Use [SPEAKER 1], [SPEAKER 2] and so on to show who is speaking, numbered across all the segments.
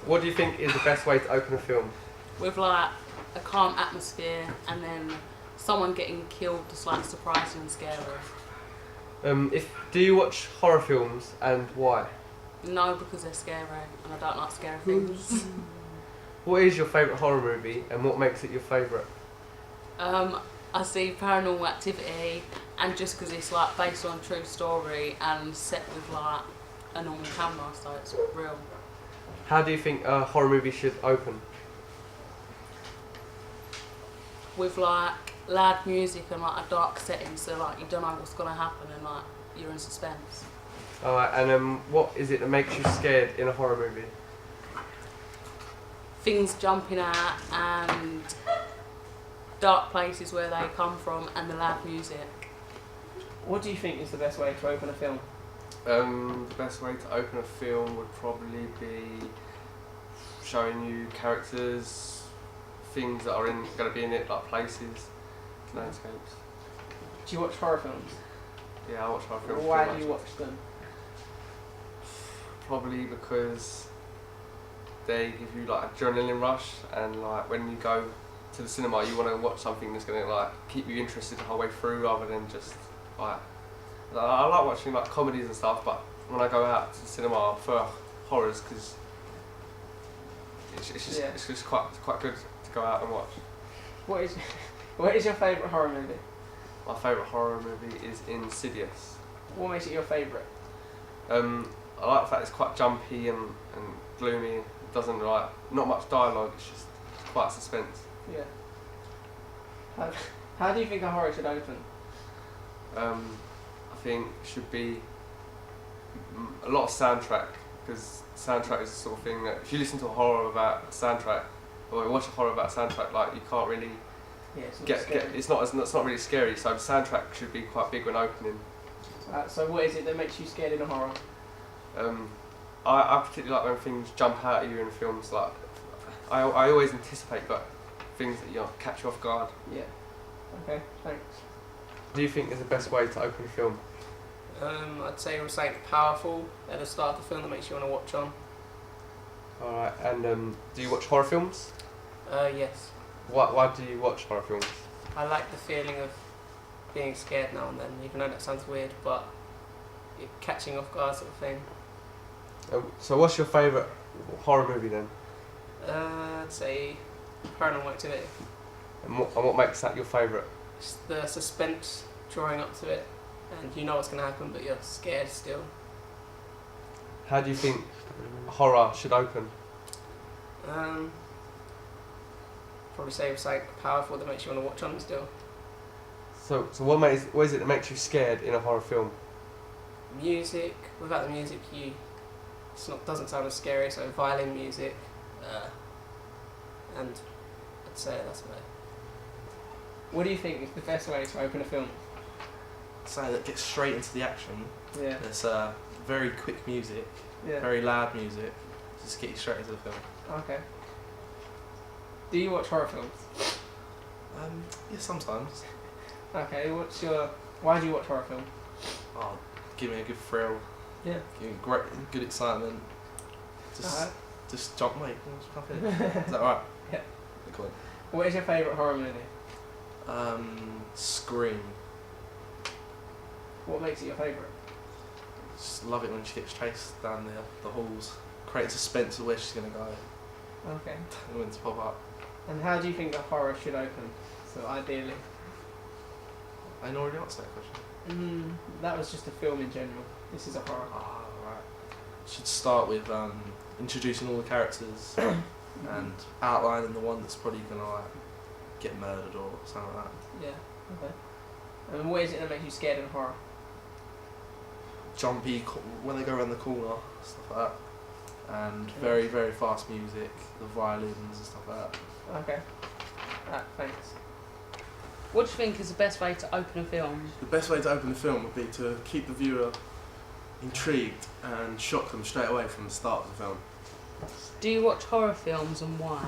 [SPEAKER 1] What do you think is the best way to open a film?
[SPEAKER 2] With like a calm atmosphere and then someone getting killed just like surprising and scary.
[SPEAKER 1] Do you watch horror films and why?
[SPEAKER 2] No, because they're scary and I don't like scary things.
[SPEAKER 1] What is your favourite horror movie and what makes it your favourite?
[SPEAKER 2] I see Paranormal Activity, and just because it's like based on a true story and set with like a normal camera, so it's real.
[SPEAKER 1] How do you think a horror movie should open?
[SPEAKER 2] With like loud music and like a dark setting, so like you don't know what's gonna happen and like you're in suspense.
[SPEAKER 1] Alright, and what is it that makes you scared in a horror movie?
[SPEAKER 2] Things jumping out and dark places where they come from and the loud music.
[SPEAKER 3] What do you think is the best way to open a film?
[SPEAKER 1] The best way to open a film would probably be showing you characters, things that are going to be in it, like places, landscapes.
[SPEAKER 3] Do you watch horror films?
[SPEAKER 1] Yeah, I watch horror films.
[SPEAKER 3] Why do you watch them?
[SPEAKER 1] Probably because they give you like adrenaline rush, and like when you go to the cinema, you want to watch something that's going to like keep you interested the whole way through, rather than just like. I like watching like comedies and stuff, but when I go out to the cinema, I prefer horrors because it's just quite good to go out and watch.
[SPEAKER 3] What is your favourite horror movie?
[SPEAKER 1] My favourite horror movie is Insidious.
[SPEAKER 3] What makes it your favourite?
[SPEAKER 1] I like the fact it's quite jumpy and gloomy. It doesn't like not much dialogue. It's just quite suspense.
[SPEAKER 3] Yeah. How do you think a horror should open?
[SPEAKER 1] I think it should be a lot of soundtrack, because soundtrack is the sort of thing that if you listen to a horror about a soundtrack or you watch a horror about a soundtrack, like you can't really it's not really scary. So the soundtrack should be quite big when opening.
[SPEAKER 3] So what is it that makes you scared in a horror?
[SPEAKER 1] I particularly like when things jump out at you in films. Like I always anticipate things that catch you off guard.
[SPEAKER 3] Yeah. Okay, thanks.
[SPEAKER 1] Do you think is the best way to open a film?
[SPEAKER 4] I'd say it was something powerful at the start of the film that makes you want to watch on.
[SPEAKER 1] Alright, and do you watch horror films?
[SPEAKER 4] Yes.
[SPEAKER 1] Why do you watch horror films?
[SPEAKER 4] I like the feeling of being scared now and then, even though that sounds weird, but you're catching off guard sort of thing.
[SPEAKER 1] So what's your favourite horror movie then?
[SPEAKER 4] I'd say Paranormal Activity.
[SPEAKER 1] And what makes that your favourite?
[SPEAKER 4] It's the suspense drawing up to it, and you know what's going to happen, but you're scared still.
[SPEAKER 1] How do you think horror should open?
[SPEAKER 4] Probably say it's like powerful that makes you want to watch on still.
[SPEAKER 1] So what is it that makes you scared in a horror film?
[SPEAKER 4] Music. Without the music, doesn't sound as scary. So violin music, and I'd say that's my.
[SPEAKER 3] What do you think is the best way to open a film?
[SPEAKER 5] So that gets straight into the action.
[SPEAKER 3] Yeah.
[SPEAKER 5] There's very quick music,
[SPEAKER 3] Yeah.
[SPEAKER 5] very loud music. Just get you straight into the film.
[SPEAKER 3] Okay. Do you watch horror films?
[SPEAKER 5] Yeah, sometimes.
[SPEAKER 3] Okay. Why do you watch horror films?
[SPEAKER 5] Oh, give me a good thrill.
[SPEAKER 3] Yeah.
[SPEAKER 5] Give me good excitement.
[SPEAKER 3] Alright.
[SPEAKER 5] Just jump, mate. Just jump in. Is that right?
[SPEAKER 3] Yeah.
[SPEAKER 5] Cool.
[SPEAKER 3] What is your favourite horror movie?
[SPEAKER 5] Scream.
[SPEAKER 3] What makes it your favourite?
[SPEAKER 5] Just love it when she gets chased down the halls. Create suspense of where she's gonna go
[SPEAKER 3] Okay.
[SPEAKER 5] and when to pop up.
[SPEAKER 3] And how do you think a horror should open? So ideally.
[SPEAKER 5] I already answered that question.
[SPEAKER 3] That was just a film in general. This is a horror.
[SPEAKER 5] Ah, right. Should start with introducing all the characters and outlining the one that's probably gonna get murdered or something like that.
[SPEAKER 3] Yeah. Okay. And what is it that makes you scared in horror?
[SPEAKER 5] Jumpy when they go around the corner, stuff like that. And very, very fast music, the violins and stuff like that.
[SPEAKER 3] Okay. Alright, thanks.
[SPEAKER 2] What do you think is the best way to open a film?
[SPEAKER 6] The best way to open a film would be to keep the viewer intrigued and shock them straight away from the start of the film.
[SPEAKER 2] Do you watch horror films and why?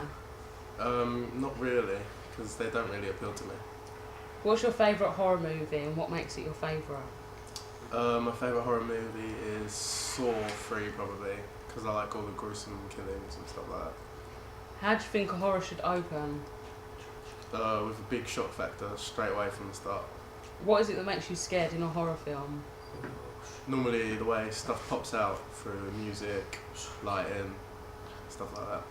[SPEAKER 6] Not really, because they don't really appeal to me.
[SPEAKER 2] What's your favourite horror movie and what makes it your favourite?
[SPEAKER 6] My favourite horror movie is Saw 3 probably. because I like all the gruesome killings and stuff like
[SPEAKER 2] How do you think a horror should open?
[SPEAKER 6] that. With a big shock factor straight away from the start.
[SPEAKER 2] What is it that makes you scared in a horror film?
[SPEAKER 6] Normally the way stuff pops out through music, lighting, stuff like that.